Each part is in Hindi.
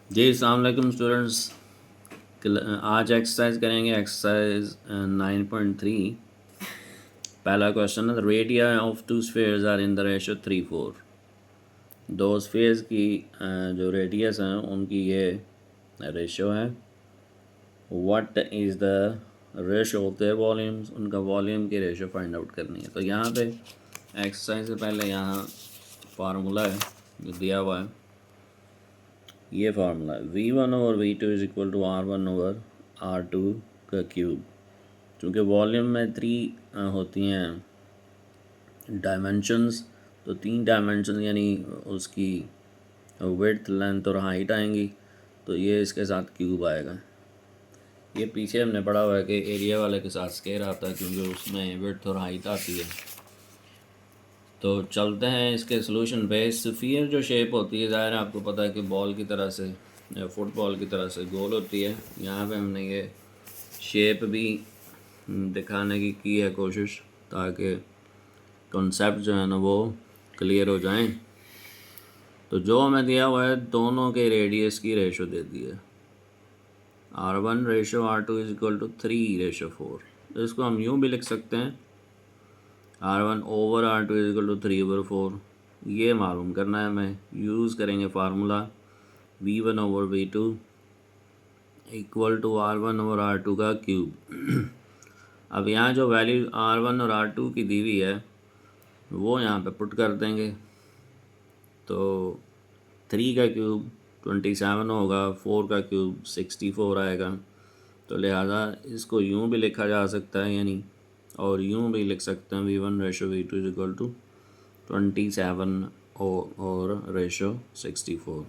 जी अस्सलाम वालेकुम स्टूडेंट्स। आज एक्सरसाइज करेंगे एक्सरसाइज 9.3। पहला क्वेश्चन है radii of two spheres are in the ratio 3:4। दो स्फीयर्स की जो रेडियस हैं उनकी ये रेशियो है। What is the ratio of their volumes, उनका वॉल्यूम की रेशियो फाइंड आउट करनी है। तो यहाँ पे एक्सरसाइज से पहले यहाँ फार्मूला है जो दिया हुआ है। ये फार्मूला है V1/V2 is equal to R1/R2 का क्यूब। चूँकि वॉल्यूम में 3 होती हैं डायमेंशंस, तो 3 डायमेंशन यानी उसकी विड्थ, लेंथ और हाइट आएंगी, तो ये इसके साथ क्यूब आएगा। ये पीछे हमने पढ़ा हुआ है कि एरिया वाले के साथ स्केयर आता है क्योंकि उसमें विड्थ और हाइट आती है। तो चलते हैं इसके सोल्यूशन पे। स्फीयर जो शेप होती है, ज़ाहिर है आपको पता है कि बॉल की तरह से या फुटबॉल की तरह से गोल होती है। यहाँ पे हमने ये शेप भी दिखाने की है कोशिश, ताकि कॉन्सेप्ट जो है ना वो क्लियर हो जाएं। तो जो हमें दिया हुआ है दोनों के रेडियस की रेशो दे दी है। R1/R2 is equal to 3:4। तो इसको हम यूँ भी लिख सकते हैं R1/R2 इज इक्वल टू 3/4। ये मालूम करना है हमें। यूज़ करेंगे formula V1/V2 equal to R1/R2 का क्यूब। अब यहाँ जो वैल्यू R1 और R2 की दी हुई है वो यहाँ पे पुट कर देंगे। तो 3 का क्यूब 27 होगा, 4 का क्यूब 64 आएगा। तो लिहाजा इसको यूँ भी लिखा जा सकता है यानी, और यूँ भी लिख सकते हैं V1/V2 इज इक्वल टू 27 और रेशो 64।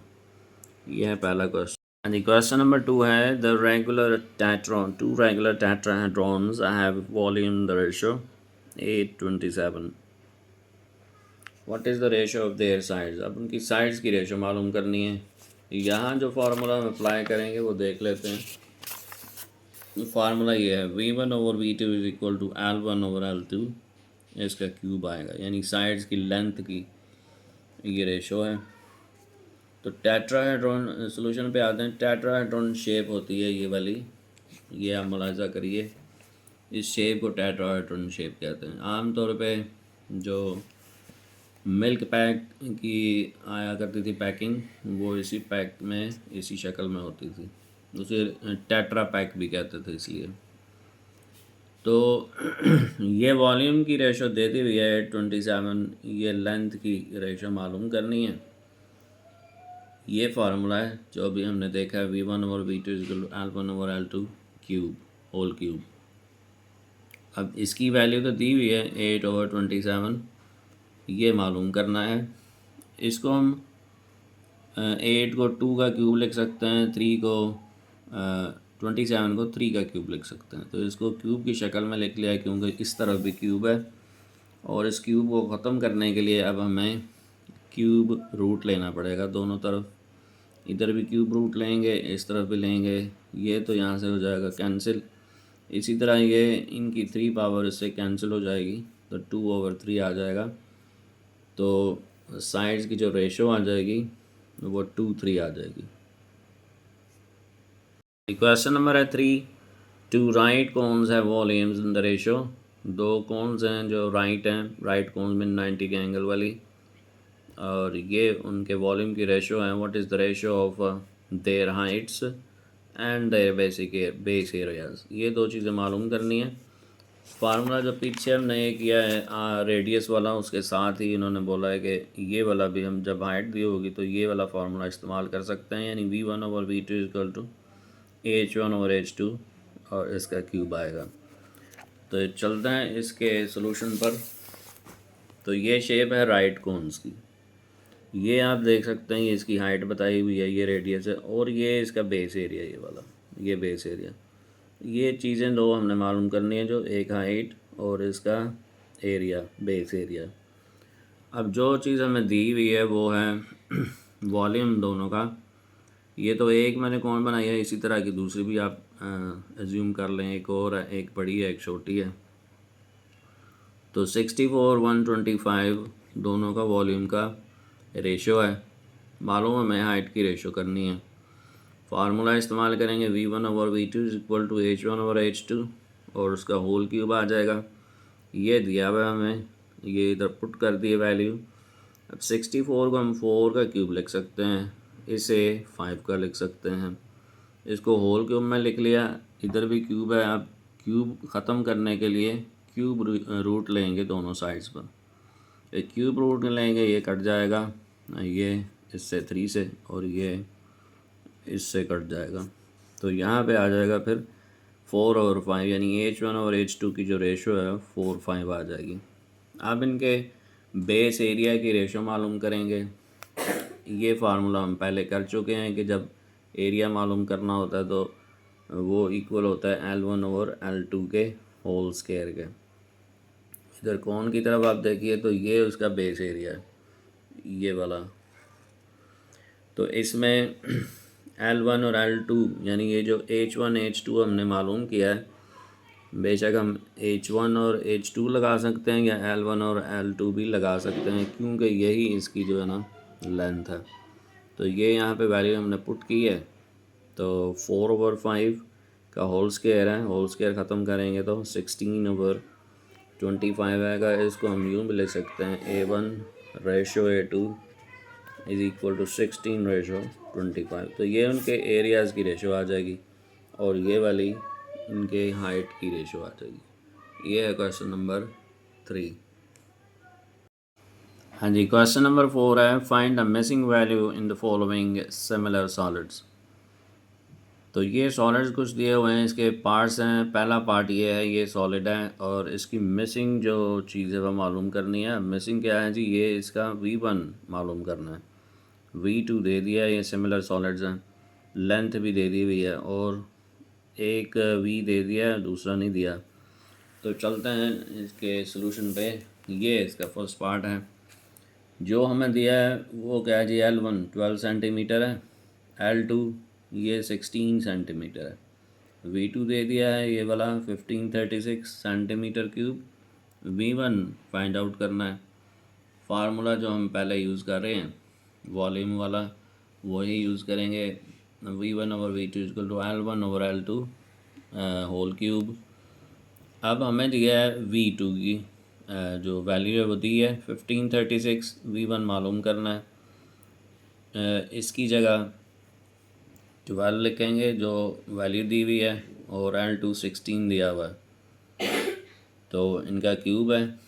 यह है पहला क्वेश्चन। And question number 2 है the regular tetron, two regular tetrahedrons have volume the ratio 8:27. What is the ratio of their sides? अब उनकी साइड्स की रेशो मालूम करनी है। यहाँ जो फार्मूला हम अप्लाई करेंगे वो देख लेते हैं। फार्मूला ये है V1/V2 is equal to L1/L2, इसका क्यूब आएगा, यानी साइड्स की लेंथ की ये रेशो है। तो टेट्राहेड्रॉन सोल्यूशन पे आते हैं। टेट्राहेड्रॉन शेप होती है ये वाली, ये आप मुलाहिजा करिए। इस शेप को टेट्राहेड्रॉन शेप कहते हैं। आम तौर पे जो मिल्क पैक की आया करती थी पैकिंग, वो इसी पैक में इसी शक्ल में होती थी, उसे टेट्रा पैक भी कहते थे इसलिए। तो ये वॉल्यूम की रेशो दे दी हुई है 8:27। ये लेंथ की रेशो मालूम करनी है। ये फार्मूला है जो अभी हमने देखा है V1/V2 is equal to L1/L2 cube whole cube. अब इसकी वैल्यू तो दी हुई है 8/27, ये मालूम करना है। इसको हम 8 को 2 का क्यूब लिख सकते हैं, 3 को 27 को 3 का क्यूब लिख सकते हैं। तो इसको क्यूब की शक्ल में लिख लिया क्योंकि इस तरफ भी क्यूब है, और इस क्यूब को ख़त्म करने के लिए अब हमें क्यूब रूट लेना पड़ेगा दोनों तरफ। इधर भी क्यूब रूट लेंगे, इस तरफ भी लेंगे, ये तो यहाँ से हो जाएगा कैंसिल। इसी तरह ये इनकी 3 पावर इससे कैंसिल हो जाएगी, तो 2/3 आ जाएगा। तो साइड्स की जो रेशो आ जाएगी वो 2:3 आ जाएगी। क्वेश्चन नंबर है 3। टू राइट कोन्स है वॉल्यूम्स इन द रेशो। दो कोन्स हैं जो राइट हैं, राइट कोन्स में 90 के एंगल वाली, और ये उनके वॉल्यूम की रेशो है। What is the ratio of their Heights and there base areas. ये दो चीज़ें मालूम करनी है। फार्मूला जो पीछे हमने ये किया है रेडियस वाला, उसके साथ ही इन्होंने बोला है कि ये वाला भी हम जब हाइट दी होगी तो ये वाला फार्मूला इस्तेमाल कर सकते हैं, यानी V1/V2 is equal to H1/H2, और इसका क्यूब आएगा। तो चलते हैं इसके सोल्यूशन पर। तो ये शेप है राइट कोन्स की। ये आप देख सकते हैं, ये इसकी हाइट बताई हुई है, ये रेडियस है, और ये इसका बेस एरिया, ये वाला ये बेस एरिया। ये चीज़ें दो हमने मालूम करनी है, जो एक हाइट और इसका एरिया, बेस एरिया। अब जो चीज़ हमें दी हुई है वो है वॉल्यूम दोनों का। ये तो एक मैंने कौन बनाई है, इसी तरह की दूसरी भी आप एज्यूम कर लें। एक और है, एक बड़ी है एक छोटी है। तो 64 125 दोनों का वॉल्यूम का रेशो है। मालूम हमें हाइट की रेशो करनी है। फार्मूला इस्तेमाल करेंगे V1/V2 is equal to H1/H2 और उसका होल क्यूब आ जाएगा। ये दिया हुआ है हमें, ये इधर पुट कर दिए वैल्यू। अब 64 को हम 4 का क्यूब लिख सकते हैं, इसे 5 का लिख सकते हैं। इसको होल क्यूब में लिख लिया, इधर भी क्यूब है। अब क्यूब ख़त्म करने के लिए क्यूब रूट लेंगे दोनों साइड्स पर। एक क्यूब रूट लेंगे, ये कट जाएगा, ये इससे 3 से और ये इससे कट जाएगा। तो यहाँ पे आ जाएगा फिर 4/5, यानी H1/H2 की जो रेशो है 4/5 आ जाएगी। अब इनके बेस एरिया की रेशो मालूम करेंगे। ये फार्मूला हम पहले कर चुके हैं कि जब एरिया मालूम करना होता है तो वो इक्वल होता है L1/L2 के होल स्क्वायर के। इधर कौन की तरफ आप देखिए तो ये उसका बेस एरिया है, ये वाला। तो इसमें L1 और L2 यानी ये जो H1 H2 हमने मालूम किया है, बेशक हम H1 और H2 लगा सकते हैं या L1 और L2 भी लगा सकते हैं, क्योंकि यही इसकी जो है ना लेंथ है। तो ये यहाँ पे वैल्यू हमने पुट की है। तो 4/5 का होल स्क्वायर है, होल स्क्वायर ख़त्म करेंगे तो 16/25 आएगा। इसको हम यूँ भी लिख सकते हैं A1/A2 इज़ इक्वल टू 16/25। तो ये उनके एरियाज़ की रेशो आ जाएगी और ये वाली इनके हाइट की रेशो आ जाएगी। ये है क्वेश्चन नंबर 3। हाँ जी, क्वेश्चन नंबर 4 है find the missing value in the following similar solids. तो ये सॉलिड्स कुछ दिए हुए हैं, इसके पार्ट्स हैं। पहला पार्ट ये है, ये सॉलिड है और इसकी मिसिंग जो चीज़ है वह मालूम करनी है। मिसिंग क्या है जी, ये इसका V1 मालूम करना है। V2 दे दिया है, ये सिमिलर सॉलिड्स हैं। लेंथ भी दे दी हुई है और एक V दे दिया है, दूसरा नहीं दिया। तो चलते हैं इसके सॉल्यूशन पे। ये इसका फर्स्ट पार्ट है। जो हमें दिया है वो क्या है जी, L1 12 सेंटीमीटर है, L2 ये 16 सेंटीमीटर है, V2 दे दिया है ये वाला 1536 centimetre cube. V1 find out करना है। फार्मूला जो हम पहले यूज़ कर रहे हैं वॉल्यूम वाला वही यूज़ करेंगे। V1/V2 equal to L1/L2 whole cube. अब हमें दिया है V2 की जो वैल्यू है वो दी है 1536, V1 मालूम करना है। इसकी जगह 12 लिखेंगे जो वैल्यू दी हुई है और L2 16 दिया हुआ है, तो इनका क्यूब है।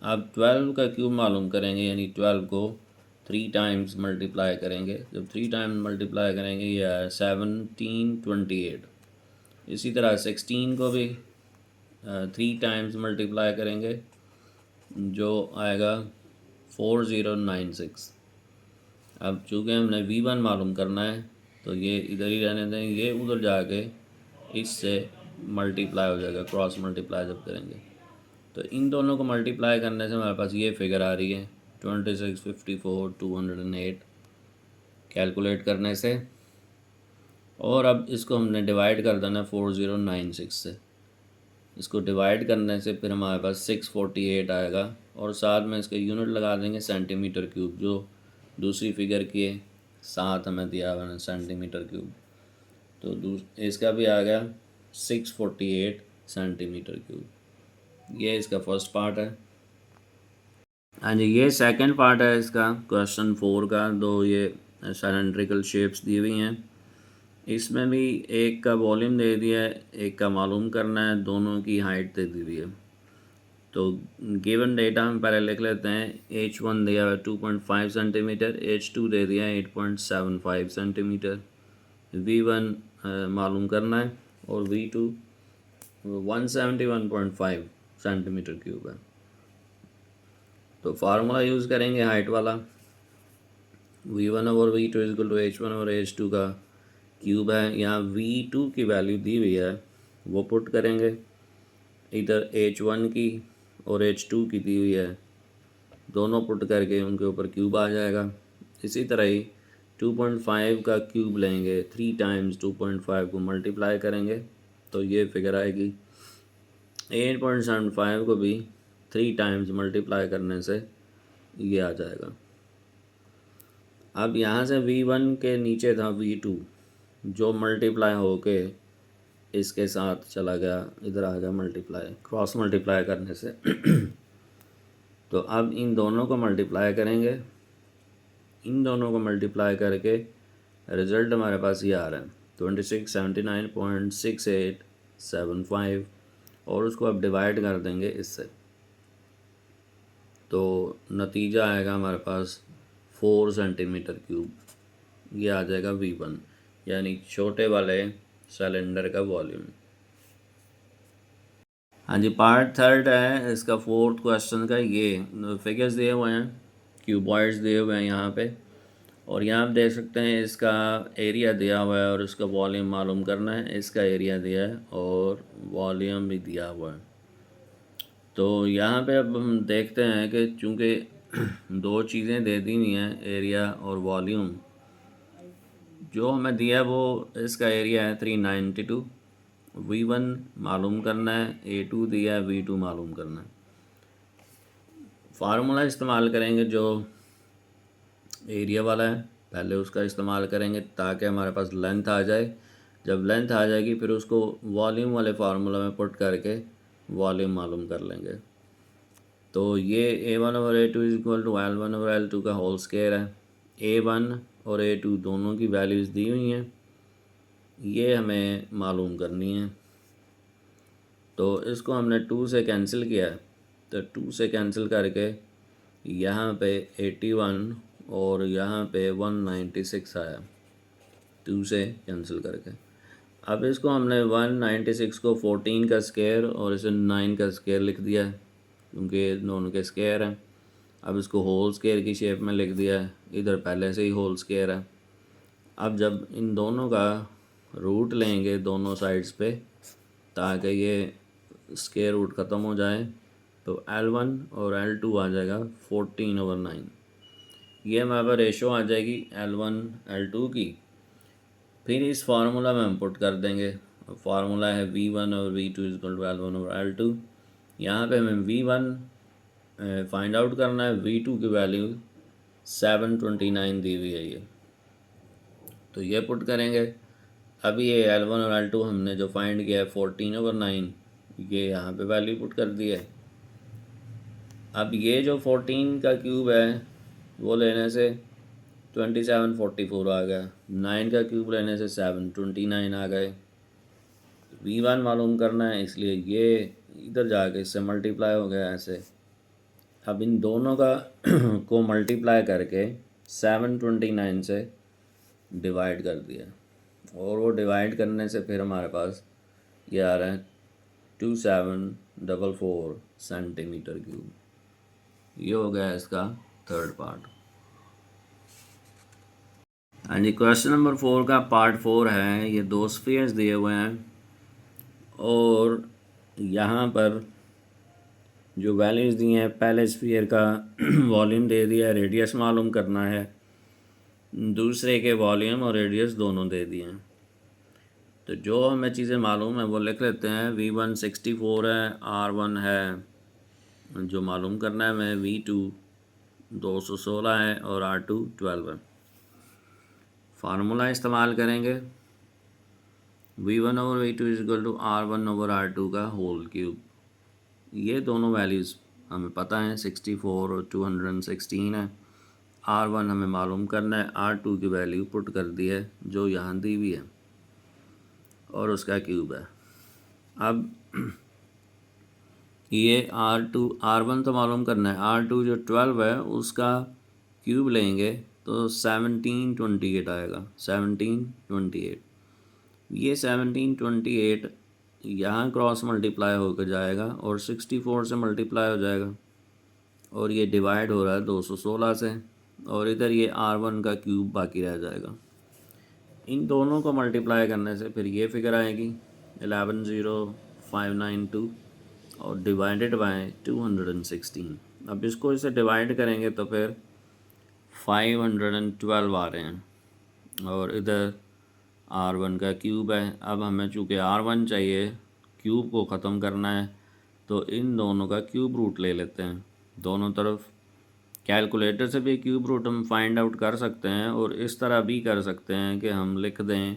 अब 12 का क्यूब मालूम करेंगे, यानी 12 को 3 टाइम्स मल्टीप्लाई करेंगे। जब 3 टाइम्स मल्टीप्लाई करेंगे ये है 1728। इसी तरह 16 को भी 3 टाइम्स मल्टीप्लाई करेंगे जो आएगा 4096। अब चूँकि हमने V1 मालूम करना है तो ये इधर ही रहने दें, ये उधर जाके इससे मल्टीप्लाई हो जाएगा, क्रॉस मल्टीप्लाई जब करेंगे तो इन दोनों को मल्टीप्लाई करने से हमारे पास ये फिगर आ रही है 2654 208 कैलकुलेट करने से। और अब इसको हमने डिवाइड कर देना 4096 से। इसको डिवाइड करने से फिर हमारे पास 648 आएगा और साथ में इसका यूनिट लगा देंगे सेंटीमीटर क्यूब, जो दूसरी फिगर के साथ हमें दिया हुआ है सेंटीमीटर क्यूब। तो इसका भी आ गया 648 सेंटीमीटर क्यूब। ये इसका फर्स्ट पार्ट है। हाँ जी, ये सेकंड पार्ट है इसका क्वेश्चन 4 का। दो ये सिलेंड्रिकल शेप्स दी हुई हैं, इसमें भी एक का वॉल्यूम दे दिया है, एक का मालूम करना है, दोनों की हाइट दे दी हुई है। तो गिवन डेटा हम पहले लिख लेते हैं। H1 दिया है 2.5 सेंटीमीटर, H2 दे दिया है 8.75 सेंटीमीटर। V1 मालूम करना है और V2 171.5 सेंटीमीटर क्यूब है। तो फार्मूला यूज़ करेंगे हाइट वाला। V1/V2 इक्वल टू H1/H2 का क्यूब है। यहाँ V2 की वैल्यू दी हुई है वो पुट करेंगे, इधर H1 की और H2 की दी हुई है, दोनों पुट करके उनके ऊपर क्यूब आ जाएगा। इसी तरह ही 2.5 का क्यूब लेंगे, 3 टाइम्स 2.5 को मल्टीप्लाई करेंगे तो ये फिगर आएगी। 8.75 को भी 3 टाइम्स मल्टीप्लाई करने से ये आ जाएगा। अब यहाँ से V1 के नीचे था V2, जो मल्टीप्लाई होके इसके साथ चला गया, इधर आ गया मल्टीप्लाई, क्रॉस मल्टीप्लाई करने से। तो अब इन दोनों को मल्टीप्लाई करेंगे, इन दोनों को मल्टीप्लाई करके रिज़ल्ट हमारे पास ये आ रहा है 2679.6875, और उसको अब डिवाइड कर देंगे इससे, तो नतीजा आएगा हमारे पास 4 सेंटीमीटर क्यूब। ये आ जाएगा V1, यानी छोटे वाले सिलेंडर का वॉल्यूम। हाँ जी, पार्ट थर्ड है इसका, फोर्थ क्वेश्चन का। ये फिगर्स दिए हुए हैं, क्यूबॉइड्स दिए हुए हैं यहाँ पे, और यहाँ आप देख सकते हैं इसका एरिया दिया हुआ है और इसका वॉल्यूम मालूम करना है। इसका एरिया दिया है और वॉल्यूम भी दिया हुआ है। तो यहाँ पे अब हम देखते हैं कि चूँकि दो चीज़ें दे दी हुई हैं, एरिया और वॉल्यूम, जो हमें दिया है वो इसका एरिया है 392, V1 मालूम करना है, A2 दिया है, V2 मालूम करना है। फार्मूला इस्तेमाल करेंगे जो एरिया वाला है, पहले उसका इस्तेमाल करेंगे ताकि हमारे पास लेंथ आ जाए। जब लेंथ आ जाएगी फिर उसको वॉल्यूम वाले फार्मूला में पुट करके वॉल्यूम मालूम कर लेंगे। तो ये A1/A2 is equal to L1/L2 का होल स्क्वायर है। A1 और A2 दोनों की वैल्यूज़ दी हुई हैं, ये हमें मालूम करनी है। तो इसको हमने 2 से कैंसिल किया है, तो 2 से कैंसिल करके यहाँ पे 81 और यहाँ पे 196 आया, 2 से कैंसिल करके। अब इसको हमने 196 को 14 का स्क्वायर और इसे 9 का स्क्वायर लिख दिया है, क्योंकि दोनों के स्क्वायर हैं। अब इसको होल स्क्वायर की शेप में लिख दिया है, इधर पहले से ही होल स्क्वायर है। अब जब इन दोनों का रूट लेंगे दोनों साइड्स पे, ताकि ये स्क्वायर रूट ख़त्म हो जाए, तो L1 और L2 आ जाएगा 14/9। ये हमारे पास रेशो आ जाएगी L1 L2 की। फिर इस फार्मूला में हम पुट कर देंगे, फार्मूला है V1 और V2 इक्वल टू L1 और L2। यहाँ पे हमें V1 फाइंड आउट करना है, V2 की वैल्यू 729 दी हुई है ये, तो ये पुट करेंगे। अभी ये L1 और L2 हमने जो फाइंड किया है 14/9, ये यहाँ पे वैल्यू पुट कर दी है। अब ये जो 14 का क्यूब है वो लेने से 2744 आ गया, 9 का क्यूब लेने से 729 आ गए। V1 मालूम करना है, इसलिए ये इधर जाके इससे मल्टीप्लाई हो गया ऐसे। अब इन दोनों का को मल्टीप्लाई करके 729 से डिवाइड कर दिया, और वो डिवाइड करने से फिर हमारे पास ये आ रहा है 2744 सेंटीमीटर क्यूब। ये हो गया इसका थर्ड पार्ट। हाँ जी, क्वेश्चन नंबर 4 का पार्ट 4 है। ये दो स्फीयर्स दिए हुए हैं और यहाँ पर जो वैल्यूज़ दी हैं, पहले स्फीयर का वॉल्यूम दे दिया है, रेडियस मालूम करना है, दूसरे के वॉल्यूम और रेडियस दोनों दे दिए हैं। तो जो हमें चीज़ें मालूम है वो लिख लेते हैं। V1 64 है, R1 है जो मालूम करना है हमें, V2 216 है और R2 12 है। फार्मूला इस्तेमाल करेंगे, V1 over V2 is equal to R1 over R2 का होल क्यूब। ये दोनों वैल्यूज़ हमें पता है, 64 और 216 है। R1 हमें मालूम करना है, R2 की वैल्यू पुट कर दी है जो यहाँ दी हुई है, और उसका क्यूब है। अब ये R1 तो मालूम करना है, R2 जो 12 है उसका क्यूब लेंगे तो 1728 आएगा, 1728। ये 1728 यहाँ क्रॉस मल्टीप्लाई होकर जाएगा और 64 से मल्टीप्लाई हो जाएगा, और ये डिवाइड हो रहा है 216 से, और इधर ये R1 का क्यूब बाकी रह जाएगा। इन दोनों को मल्टीप्लाई करने से फिर ये फिगर आएगी 110592 और डिवाइडेड बाय 216। अब इसको इसे डिवाइड करेंगे तो फिर 512 आ रहे हैं, और इधर R1 का क्यूब है। अब हमें चूँकि R1 चाहिए, क्यूब को ख़त्म करना है, तो इन दोनों का क्यूब रूट ले लेते हैं दोनों तरफ। कैलकुलेटर से भी क्यूब रूट हम फाइंड आउट कर सकते हैं, और इस तरह भी कर सकते हैं कि हम लिख दें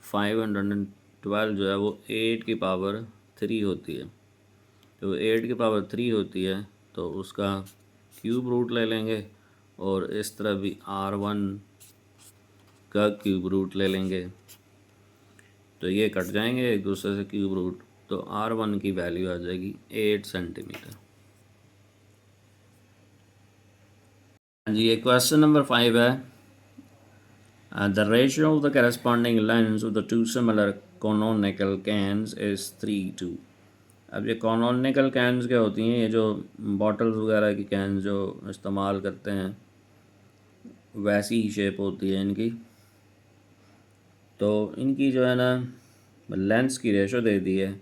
512 जो है वो 8 की पावर 3 होती है। तो 8 की पावर 3 होती है तो उसका क्यूब रूट ले लेंगे और इस तरह भी R1 का क्यूब रूट ले लेंगे। तो ये कट जाएंगे एक दूसरे से क्यूब रूट, तो R1 की वैल्यू आ जाएगी 8 सेंटीमीटर। जी ये क्वेश्चन नंबर 5 है, the ratio of the corresponding length of the two similar canonical cans is 3:2। अब ये कॉनोनिकल कैन्स क्या होती हैं, ये जो बॉटल्स वगैरह की कैन्स जो इस्तेमाल करते हैं वैसी ही शेप होती है इनकी। तो इनकी जो है ना लेंथ्स की रेशो दे दी है।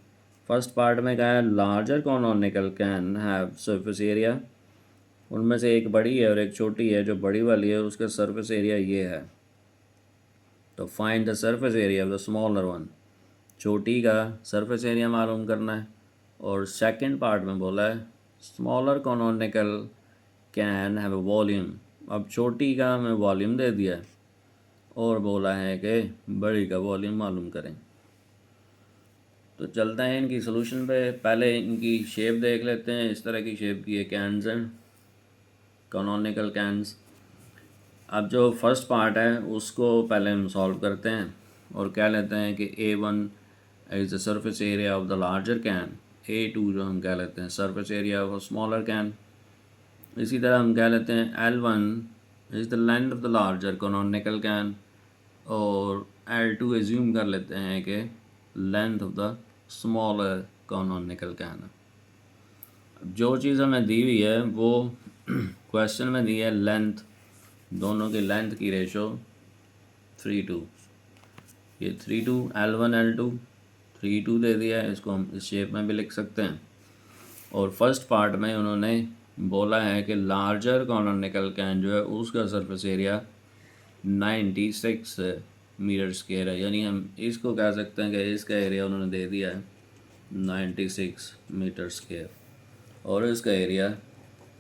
फर्स्ट पार्ट में क्या है, larger canonical can have surface area, उनमें से एक बड़ी है और एक छोटी है। जो बड़ी वाली है उसका सरफेस एरिया ये है, तो find the surface area of the smaller one. छोटी का सरफेस एरिया मालूम करना है। और सेकंड पार्ट में बोला है smaller canonical can have a volume. अब छोटी का हमें वॉल्यूम दे दिया है और बोला है कि बड़ी का वॉल्यूम मालूम करें। तो चलते हैं इनकी सोल्यूशन पे। पहले इनकी शेप देख लेते हैं। इस तरह की शेप की ये कैन्स हैं, कॉनोनिकल कैन्स। अब जो फर्स्ट पार्ट है उसको पहले हम सॉल्व करते हैं और कह लेते हैं कि A1 is the surface area of the larger can, A2 जो हम कह लेते हैं surface area of smaller can. इसी तरह हम कह लेते हैं L1 is the length of the larger canonical can, और L2 एज्यूम कर लेते हैं कि length of the smaller canonical can. जो चीज़ हमें दी हुई है वो क्वेश्चन में दी है लेंथ, दोनों की लेंथ की रेशो 3:2। ये 3:2 L1 L2 3:2 दे दिया है, इसको हम इस शेप में भी लिख सकते हैं। और फर्स्ट पार्ट में उन्होंने बोला है कि लार्जर कॉनोनिकल कैन जो है उसका सरफेस एरिया 96 मीटर स्क्वायर है, यानी हम इसको कह सकते हैं कि इसका एरिया उन्होंने दे दिया है 96 मीटर स्क्वायर, और इसका एरिया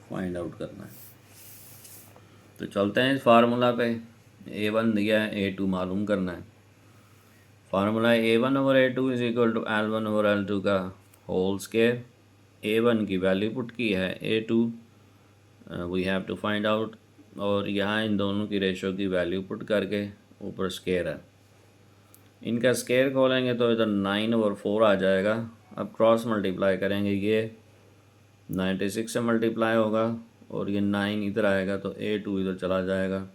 फाइंड आउट करना है। तो चलते हैं इस फार्मूला पे। A1 दिया है, A2 मालूम करना है। Formula A1/A2 is equal to L1/L2 का होल स्क्वायर। A1 की वैल्यू पुट की है, A2 we have to find out, और यहाँ इन दोनों की रेशो की वैल्यू पुट करके ऊपर स्क्वायर है। इनका स्क्वायर खोलेंगे तो इधर 9/4 आ जाएगा। अब क्रॉस मल्टीप्लाई करेंगे, ये 96 से मल्टीप्लाई होगा और ये 9 इधर आएगा तो A2 इधर चला जाएगा।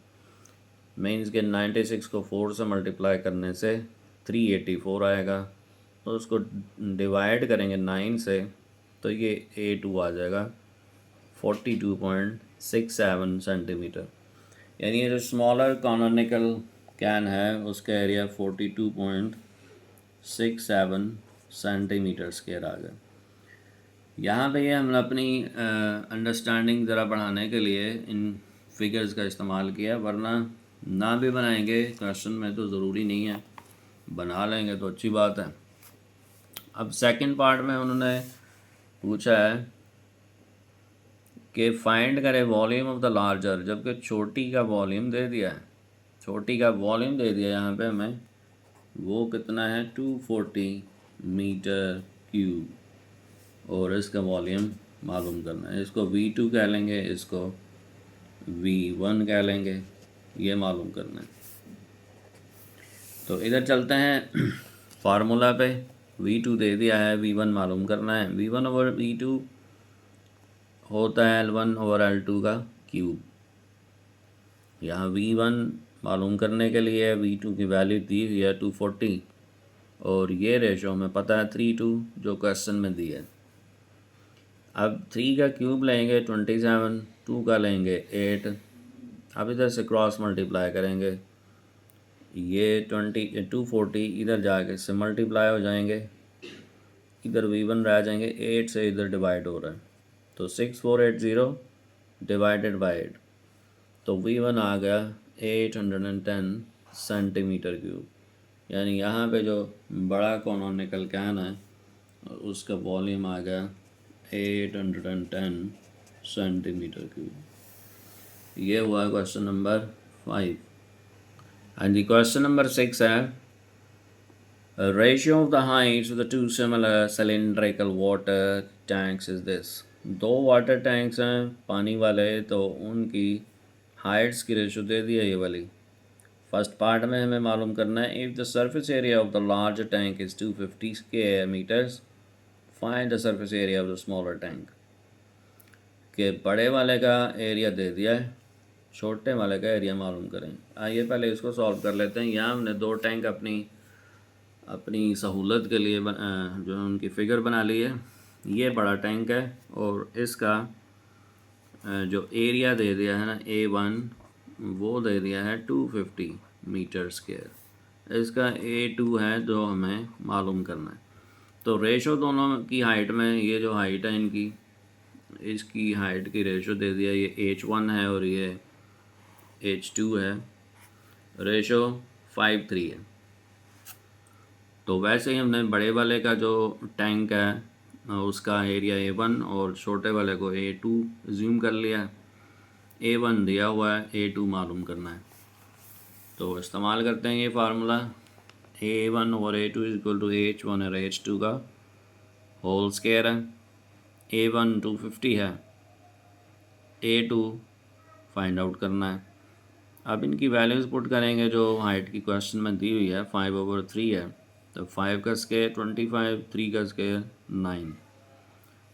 मीन्स के 96 को 4 से मल्टीप्लाई करने से 384 आएगा, तो उसको डिवाइड करेंगे 9 से तो ये A2 आ जाएगा 42.67 सेंटीमीटर। यानी ये जो स्मॉलर कॉनोनिकल कैन है उसका एरिया 42.67 सेंटीमीटर स्क्वायर आ गया। यहाँ पे ये हमने अपनी अंडरस्टैंडिंग ज़रा बढ़ाने के लिए इन फिगर्स का इस्तेमाल किया, वरना ना भी बनाएंगे क्वेश्चन में तो ज़रूरी नहीं है, बना लेंगे तो अच्छी बात है। अब सेकंड पार्ट में उन्होंने पूछा है कि फाइंड करें वॉल्यूम ऑफ द लार्जर, जबकि छोटी का वॉल्यूम दे दिया है। छोटी का वॉल्यूम दे दिया यहाँ पे हमें, वो कितना है 240 मीटर क्यूब, और इसका वॉल्यूम मालूम करना है। इसको V2 कह लेंगे, इसको V1 कह लेंगे, ये मालूम करना है। तो इधर चलते हैं फार्मूला पे। V2 दे दिया है, V1 मालूम करना है। V1/V2 होता है L1/L2 का क्यूब। यहाँ V1 मालूम करने के लिए V2 की वैल्यू दी हुई है 240, और ये रेशो हमें पता है 3:2 जो क्वेश्चन में दी है। अब 3 का क्यूब लेंगे 27, 2 का लेंगे 8। अब इधर से क्रॉस मल्टीप्लाई करेंगे, ये 240 इधर जाके से मल्टीप्लाई हो जाएंगे, इधर V1 रह जाएंगे, 8 से इधर डिवाइड हो रहा है तो 6480 डिवाइडेड बाई 8, तो V1 आ गया 810 सेंटीमीटर क्यूब। यानी यहाँ पे जो बड़ा कॉनोनिकल कैन है उसका वॉल्यूम आ गया 810 सेंटीमीटर क्यूब। ये हुआ क्वेश्चन नंबर 5। हाँ जी, क्वेश्चन नंबर 6 है, ratio of the Heights of the two similar cylindrical water tanks is this. दो वाटर टैंक्स हैं पानी वाले, तो उनकी हाइट्स की रेशो दे दी है ये वाली। फर्स्ट पार्ट में हमें मालूम करना है if the surface area of the large tank is 250 square metres, find the surface area of the smaller tank. के बड़े वाले का एरिया दे दिया है, छोटे वाले का एरिया मालूम करें। आइए पहले इसको सॉल्व कर लेते हैं। यहाँ हमने दो टैंक अपनी सहूलत के लिए जो उनकी फ़िगर बना ली है। ये बड़ा टैंक है और इसका जो एरिया दे दिया है ना A1, वो दे दिया है 250 मीटर स्क्वायर। इसका A2 है जो हमें मालूम करना है। तो रेशो दोनों की हाइट में, ये जो हाइट है इनकी, इसकी हाइट की रेशो दे दिया, ये H1 है और ये H2 है। रेशो 5:3 है। तो वैसे ही हमने बड़े वाले का जो टैंक है उसका एरिया A1 और छोटे वाले को A2 ज़ूम कर लिया है। A1 दिया हुआ है, A2 मालूम करना है। तो इस्तेमाल करते हैं ये फार्मूला, A1 और A2 इक्वल टू H1 और H2 का होल स्क्वायर है। A1 250 है, A2 फाइंड आउट करना है। अब इनकी वैल्यूज़ पुट करेंगे जो हाइट की क्वेश्चन में दी हुई है। 5/3 है, तो 5 का स्क्वायर 25, 3 का स्क्वायर 9।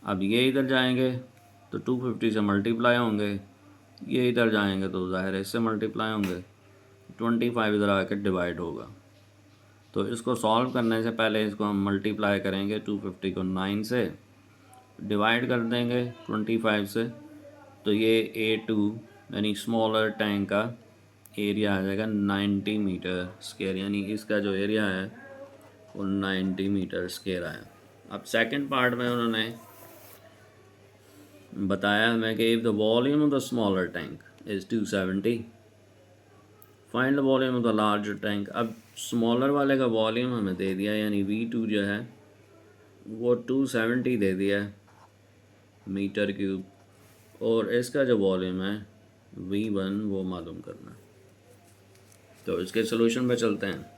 अब ये इधर जाएंगे तो 250 से मल्टीप्लाई होंगे, ये इधर जाएंगे तो ज़ाहिर है इससे मल्टीप्लाई होंगे, 25 इधर आकर डिवाइड होगा। तो इसको सॉल्व करने से पहले इसको हम मल्टीप्लाई करेंगे 250 को 9 से, डिवाइड कर देंगे 25 से, तो ये A2 यानी स्मॉलर टैंक का एरिया आ जाएगा 90 मीटर स्क्वायर, यानी इसका जो एरिया है वो 90 मीटर स्क्वायर आया। अब सेकंड पार्ट में उन्होंने बताया हमें कि if the volume of the smaller tank is 270, find the volume of the larger tank. अब स्मॉलर वाले का वॉल्यूम हमें दे दिया, यानी V2 जो है वो 270 दे दिया है मीटर क्यूब, और इसका जो वॉल्यूम है V1 वो मालूम करना है। तो इसके सोल्यूशन पे चलते हैं।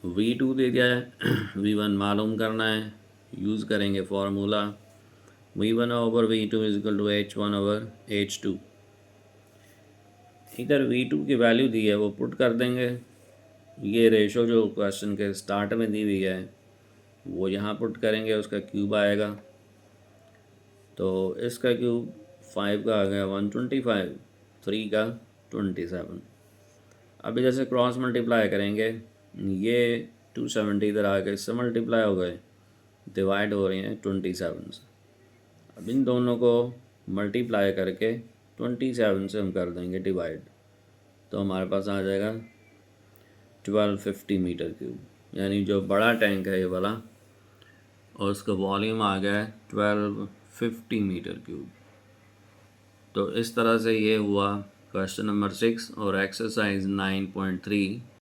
V2 दे दिया है, V1 मालूम करना है। यूज़ करेंगे formula V1/V2 is equal to H1/H2। इधर V2 की वैल्यू दी है वो पुट कर देंगे। ये रेशो जो क्वेश्चन के स्टार्ट में दी हुई है वो यहाँ पुट करेंगे, उसका क्यूब आएगा। तो इसका क्यूब 5 का आ गया 125, 3 का 27। अब इधर से क्रॉस मल्टीप्लाई करेंगे, ये 270 इधर आ गए, इससे मल्टीप्लाई हो गए, डिवाइड हो रही हैं 27 से। अब इन दोनों को मल्टीप्लाई करके 27 से हम कर देंगे डिवाइड, तो हमारे पास आ जाएगा 1250 मीटर क्यूब, यानी जो बड़ा टैंक है ये वाला, और उसका वॉल्यूम आ गया है 1250 मीटर क्यूब। तो इस तरह से ये हुआ क्वेश्चन नंबर 6 और एक्सरसाइज 9.3।